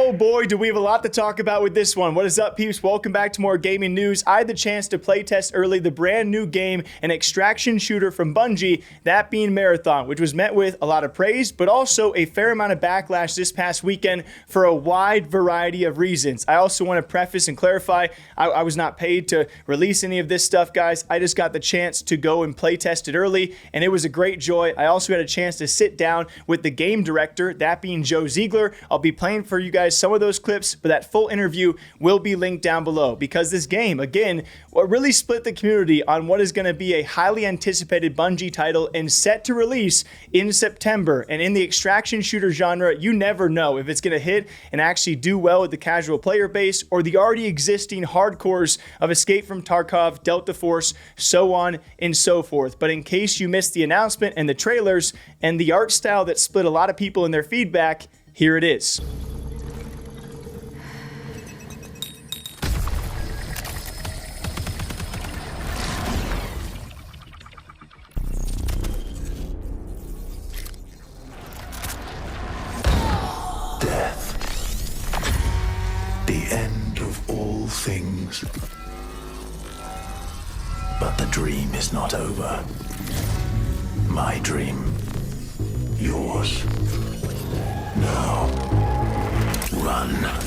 Oh boy, do we have a lot to talk about with this one. What is up, peeps? Welcome back to more gaming news. I had the chance to playtest early the brand new game, an extraction shooter from Bungie, that being Marathon, which was met with a lot of praise, but also a fair amount of backlash this past weekend for a wide variety of reasons. I also want to preface and clarify, I was not paid to release any of this stuff, guys. I just got the chance to go and playtest it early, and it was a great joy. I also had a chance to sit down with the game director, that being Joe Ziegler. I'll be playing for you guys some of those clips, but that full interview will be linked down below because this game, again, what really split the community on what is going to be a highly anticipated Bungie title and set to release in September. And in the extraction shooter genre, you never know if it's going to hit and actually do well with the casual player base or the already existing hardcores of Escape from Tarkov, Delta Force, so on and so forth. But in case you missed the announcement and the trailers and the art style that split a lot of people in their feedback, here it is. The end of all things. But the dream is not over. My dream. Yours. Now. Run.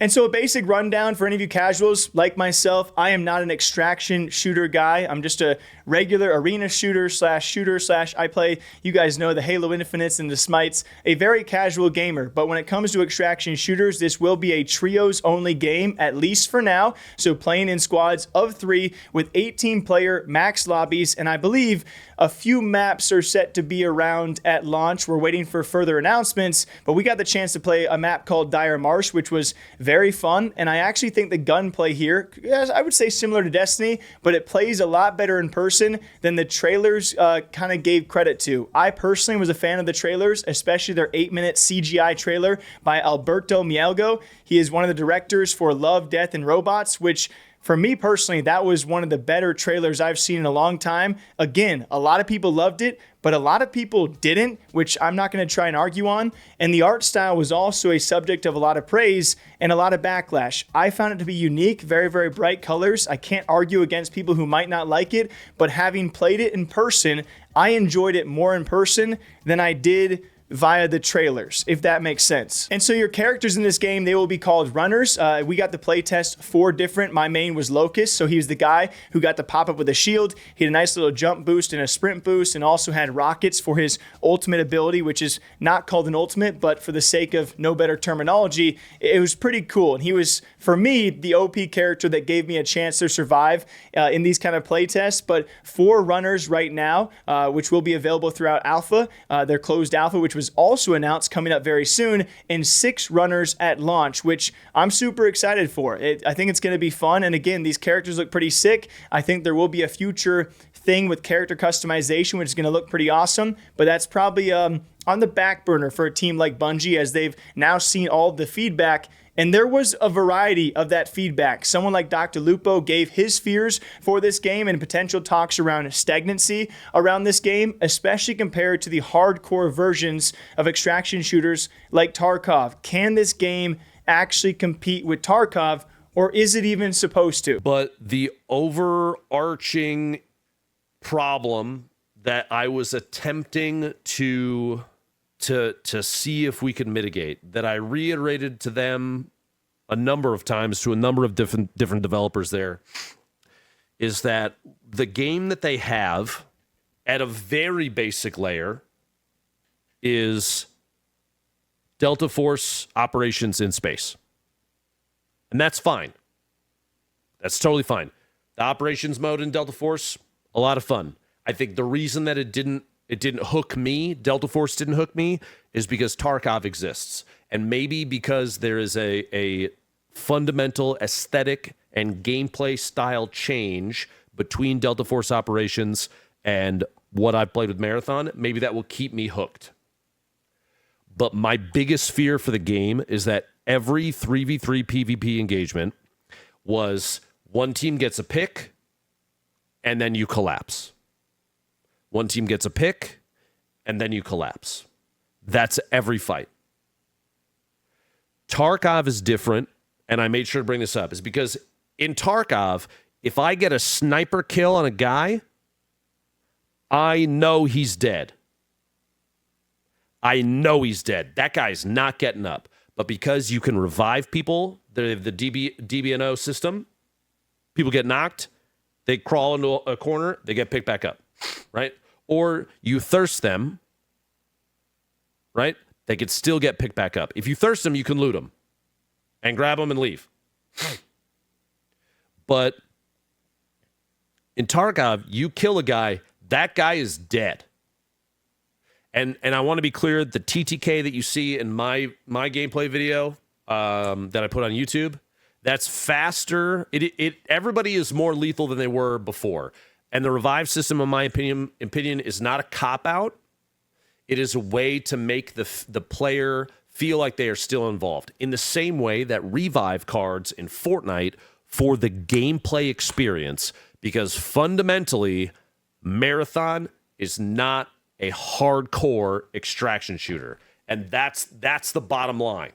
And so a basic rundown for any of you casuals like myself, I am not an extraction shooter guy. I'm just a regular arena shooter slash I play, you guys know, the Halo Infinites and the Smites, a very casual gamer. But when it comes to extraction shooters, this will be a trios only game, at least for now. So playing in squads of 3 with 18 player max lobbies. And I believe a few maps are set to be around at launch. We're waiting for further announcements, but we got the chance to play a map called Dire Marsh, which was very fun. And I actually think the gunplay here, I would say similar to Destiny, but it plays a lot better in person than the trailers kind of gave credit to. I personally was a fan of the trailers, especially their 8-minute CGI trailer by Alberto Mielgo. He is one of the directors for Love, Death, and Robots, which for me personally, that was one of the better trailers I've seen in a long time. Again, a lot of people loved it, but a lot of people didn't, which I'm not going to try and argue on. And the art style was also a subject of a lot of praise and a lot of backlash. I found it to be unique, very, very bright colors. I can't argue against people who might not like it, but having played it in person, I enjoyed it more in person than I did via the trailers, if that makes sense. And so your characters in this game, they will be called runners. We got the playtest 4 different. My main was Locust, so he was the guy who got to pop up with a shield. He had a nice little jump boost and a sprint boost, and also had rockets for his ultimate ability, which is not called an ultimate, but for the sake of no better terminology, it was pretty cool. And he was, for me, the OP character that gave me a chance to survive in these kind of playtests. But 4 runners right now, which will be available throughout alpha, their closed alpha, which was also announced coming up very soon, and 6 runners at launch, which I'm super excited for. I think it's going to be fun. And again, these characters look pretty sick. I think there will be a future thing with character customization, which is going to look pretty awesome, but that's probably on the back burner for a team like Bungie, as they've now seen all of the feedback. And there was a variety of that feedback. Someone like Dr. Lupo gave his fears for this game and potential talks around stagnancy around this game, especially compared to the hardcore versions of extraction shooters like Tarkov. Can this game actually compete with Tarkov, or is it even supposed to? But the overarching problem that I was attempting to see if we could mitigate, that I reiterated to them a number of times, to a number of different developers there, is that the game that they have at a very basic layer is Delta Force operations in space. And that's fine. That's totally fine. The operations mode in Delta Force, a lot of fun. I think the reason that it didn't hook me, Delta Force didn't hook me, is because Tarkov exists. And maybe because there is a fundamental aesthetic and gameplay style change between Delta Force operations and what I've played with Marathon, maybe that will keep me hooked. But my biggest fear for the game is that every 3v3 PvP engagement was one team gets a pick and then you collapse. One team gets a pick and then you collapse. That's every fight. Tarkov is different, and I made sure to bring this up, is because in Tarkov, if I get a sniper kill on a guy, I know he's dead. I know he's dead. That guy's not getting up. But because you can revive people, the DBNO system, people get knocked, they crawl into a corner, they get picked back up, right? Or you thirst them, right? They could still get picked back up. If you thirst them, you can loot them and grab them and leave. But in Tarkov, you kill a guy, that guy is dead. And I want to be clear, the TTK that you see in my gameplay video that I put on YouTube, that's faster. Everybody is more lethal than they were before. And the revive system, in my opinion, is not a cop-out. It is a way to make the player feel like they are still involved. In the same way that revive cards in Fortnite for the gameplay experience, because fundamentally, Marathon is not a hardcore extraction shooter. And that's the bottom line.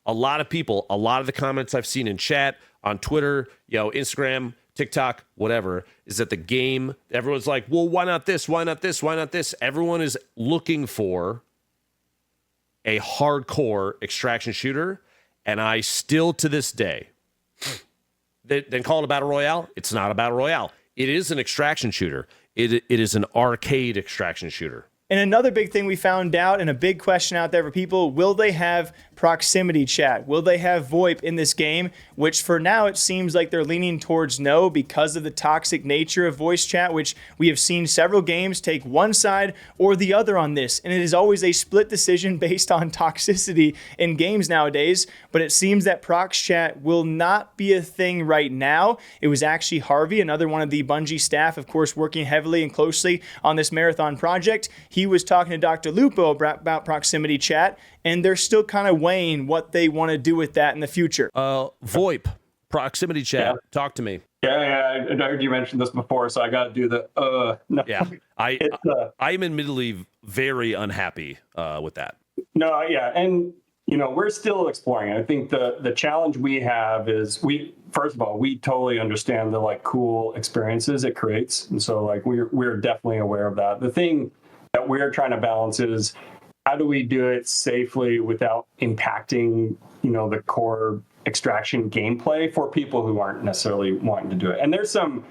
A lot of the comments I've seen in chat, on Twitter, Instagram, TikTok, whatever, is that the game, everyone's like, well, why not this? Why not this? Why not this? Everyone is looking for a hardcore extraction shooter. And I still, to this day, then call it a battle royale. It's not a battle royale. It is an extraction shooter. It is an arcade extraction shooter. And another big thing we found out, and a big question out there for people, will they have proximity chat? Will they have VoIP in this game? Which for now, it seems like they're leaning towards no because of the toxic nature of voice chat, which we have seen several games take one side or the other on this. And it is always a split decision based on toxicity in games nowadays. But it seems that prox chat will not be a thing right now. It was actually Harvey, another one of the Bungie staff, of course, working heavily and closely on this Marathon project. He was talking to Dr. Lupo about proximity chat, and they're still kind of weighing what they want to do with that in the future. VoIP, proximity chat. Yeah. Talk to me. Yeah, I heard you mention this before, so I got to do the no. Yeah, I'm admittedly very unhappy with that. No, yeah, and we're still exploring. I think the challenge we have is first of all, we totally understand the cool experiences it creates, and so we're definitely aware of that. The thing that we're trying to balance is how do we do it safely without impacting, the core extraction gameplay for people who aren't necessarily wanting to do it. And there's some,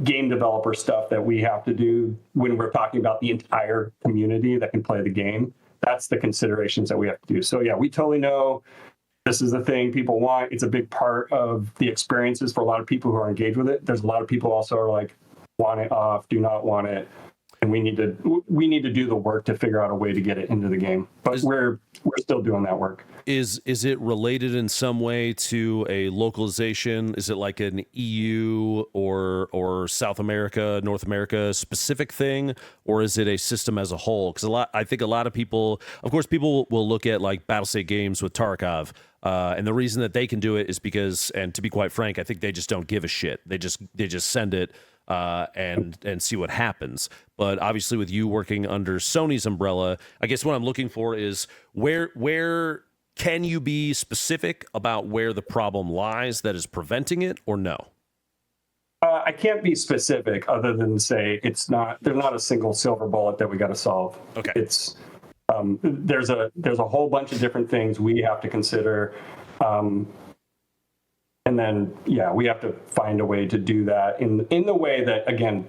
game developer stuff that we have to do when we're talking about the entire community that can play the game. That's the considerations that we have to do. So yeah, we totally know this is the thing people want. It's a big part of the experiences for a lot of people who are engaged with it. There's a lot of people also are like, want it off, do not want it. And we need to do the work to figure out a way to get it into the game. But we're still doing that work. Is it related in some way to a localization? Is it like an EU or South America, North America specific thing, or is it a system as a whole? Because I think a lot of people, of course, people will look at like Battlestate games with Tarkov. And the reason that they can do it is because, and to be quite frank, I think they just don't give a shit. They just send it and see what happens. But obviously, with you working under Sony's umbrella, I guess what I'm looking for is where can you be specific about where the problem lies that is preventing it, or no? I can't be specific other than say there's not a single silver bullet that we got to solve. Okay, it's there's a whole bunch of different things we have to consider. And then, yeah, we have to find a way to do that in the way that, again,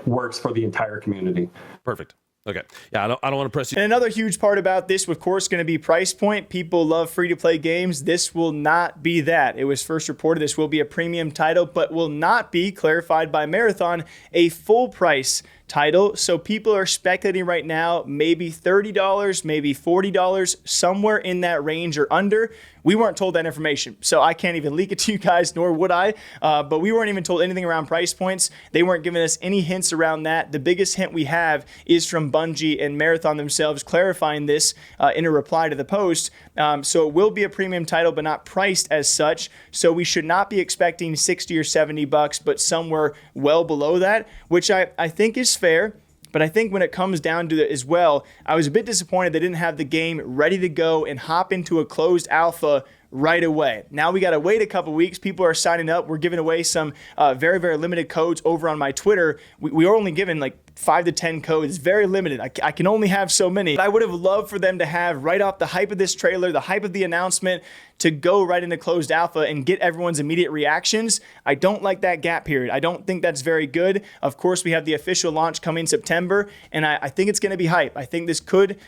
works for the entire community. Perfect. Okay. Yeah, I don't want to press you. And another huge part about this, of course, going to be price point. People love free-to-play games. This will not be that. It was first reported this will be a premium title, but will not be, clarified by Marathon, a full price title. So people are speculating right now, maybe $30, maybe $40, somewhere in that range or under. We weren't told that information, so I can't even leak it to you guys, nor would I. But we weren't even told anything around price points. They weren't giving us any hints around that. The biggest hint we have is from Bungie and Marathon themselves clarifying this in a reply to the post. So it will be a premium title, but not priced as such. So we should not be expecting 60 or 70 bucks, but somewhere well below that, which I think is fair. But I think when it comes down to it as well, I was a bit disappointed they didn't have the game ready to go and hop into a closed alpha right away. Now we got to wait a couple weeks. People are signing up. We're giving away some very, very limited codes over on my Twitter. We are only given like 5 to 10 codes. It's very limited. I can only have so many. I would have loved for them to have right off the hype of this trailer, the hype of the announcement, to go right into closed alpha and get everyone's immediate reactions. I don't like that gap period. I don't think that's very good. Of course, we have the official launch coming in September, and I think it's going to be hype. I think this could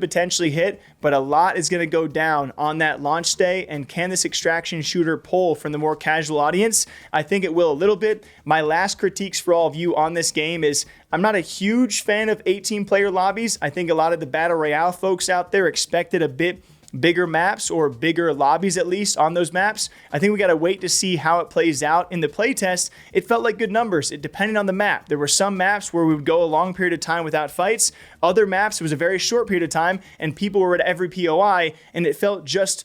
potentially hit, but a lot is going to go down on that launch day. And can this extraction shooter pull from the more casual audience? I think it will a little bit. My last critiques for all of you on this game is I'm not a huge fan of 18-player lobbies. I think a lot of the Battle Royale folks out there expected a bit bigger maps or bigger lobbies at least on those maps. I think we got to wait to see how it plays out. In the playtest, it felt like good numbers. It depended on the map. There were some maps where we would go a long period of time without fights. Other maps, it was a very short period of time and people were at every POI and it felt just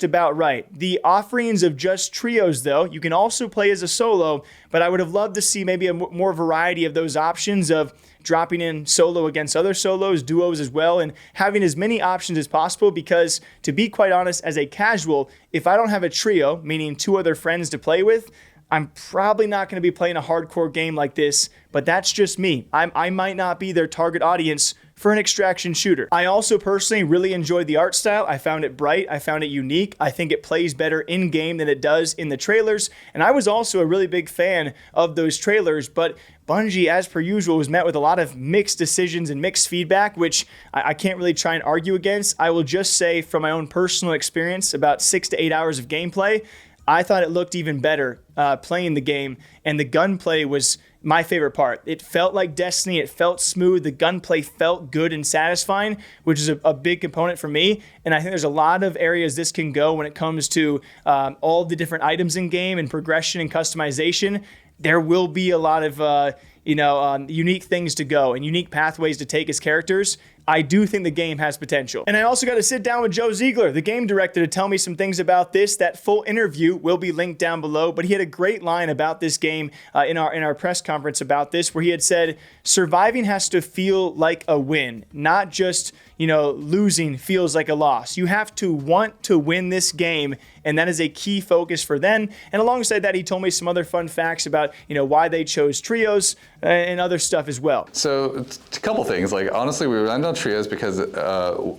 about right. The offerings of just trios though, you can also play as a solo, but I would have loved to see maybe a more variety of those options of dropping in solo against other solos, duos as well, and having as many options as possible because, to be quite honest, as a casual, if I don't have a trio, meaning 2 other friends to play with, I'm probably not going to be playing a hardcore game like this, but that's just me. I might not be their target audience for an extraction shooter. I also personally really enjoyed the art style. I found it bright. I found it unique. I think it plays better in-game than it does in the trailers, and I was also a really big fan of those trailers, but Bungie, as per usual, was met with a lot of mixed decisions and mixed feedback, which I can't really try and argue against. I will just say from my own personal experience, about 6 to 8 hours of gameplay, I thought it looked even better playing the game, and the gunplay was my favorite part. It felt like Destiny. It felt smooth. The gunplay felt good and satisfying, which is a big component for me. And I think there's a lot of areas this can go when it comes to all the different items in game and progression and customization. There will be a lot of unique things to go and unique pathways to take as characters. I do think the game has potential. And I also got to sit down with Joe Ziegler, the game director, to tell me some things about this. That full interview will be linked down below, but he had a great line about this game in our press conference about this, where he had said, surviving has to feel like a win, not just, losing feels like a loss. You have to want to win this game, and that is a key focus for them. And alongside that, he told me some other fun facts about, why they chose trios and other stuff as well. So a couple things, honestly, we landed on trios because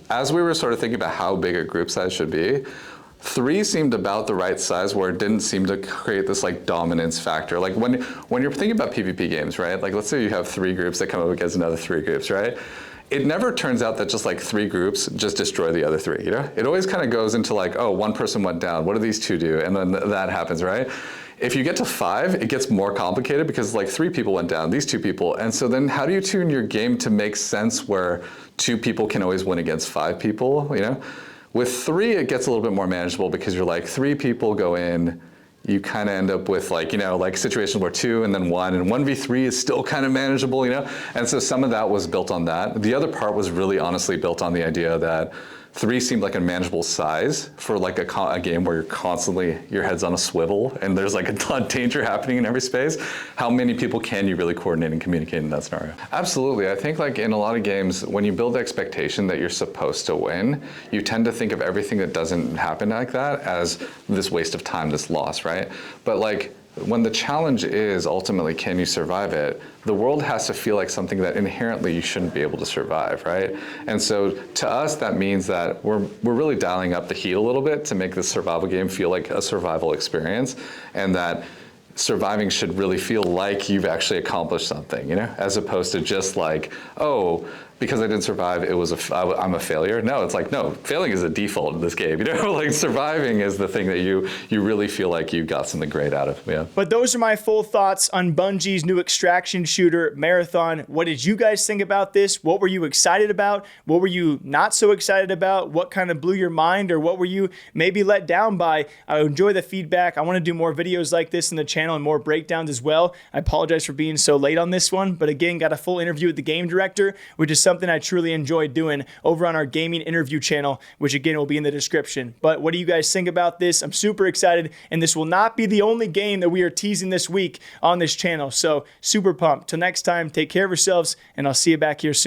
as we were sort of thinking about how big a group size should be, 3 seemed about the right size where it didn't seem to create this dominance factor. When you're thinking about PvP games, right? Let's say you have 3 groups that come up against another 3 groups, right? It never turns out that just 3 groups just destroy the other 3, It always kind of goes into one person went down, what do these 2 do? And then that happens, right? If you get to 5, it gets more complicated because 3 people went down, these 2 people. And so then how do you tune your game to make sense where 2 people can always win against 5 people, With 3, it gets a little bit more manageable because you're 3 people go in, you kind of end up with situations where 2 and then 1, and 1v3 is still kind of manageable, And so some of that was built on that. The other part was really honestly built on the idea that 3 seemed like a manageable size for a game where you're constantly, your head's on a swivel and there's a ton of danger happening in every space. How many people can you really coordinate and communicate in that scenario? Absolutely. I think in a lot of games, when you build the expectation that you're supposed to win, you tend to think of everything that doesn't happen like that as this waste of time, this loss, right? But when the challenge is ultimately, can you survive it? The world has to feel like something that inherently you shouldn't be able to survive, right? And so to us, that means that we're really dialing up the heat a little bit to make this survival game feel like a survival experience, and that surviving should really feel like you've actually accomplished something, as opposed to just because I didn't survive, I'm a failure. No, it's like, no, failing is a default in this game. You know, like surviving is the thing that you really feel like you got something great out of. Yeah. But those are my full thoughts on Bungie's new extraction shooter, Marathon. What did you guys think about this? What were you excited about? What were you not so excited about? What kind of blew your mind, or what were you maybe let down by? I enjoy the feedback. I want to do more videos like this in the channel and more breakdowns as well. I apologize for being so late on this one, but again, got a full interview with the game director, which is something I truly enjoy doing over on our gaming interview channel, which again will be in the description. But what do you guys think about this? I'm super excited, and this will not be the only game that we are teasing this week on this channel. So super pumped. Till next time, take care of yourselves, and I'll see you back here soon.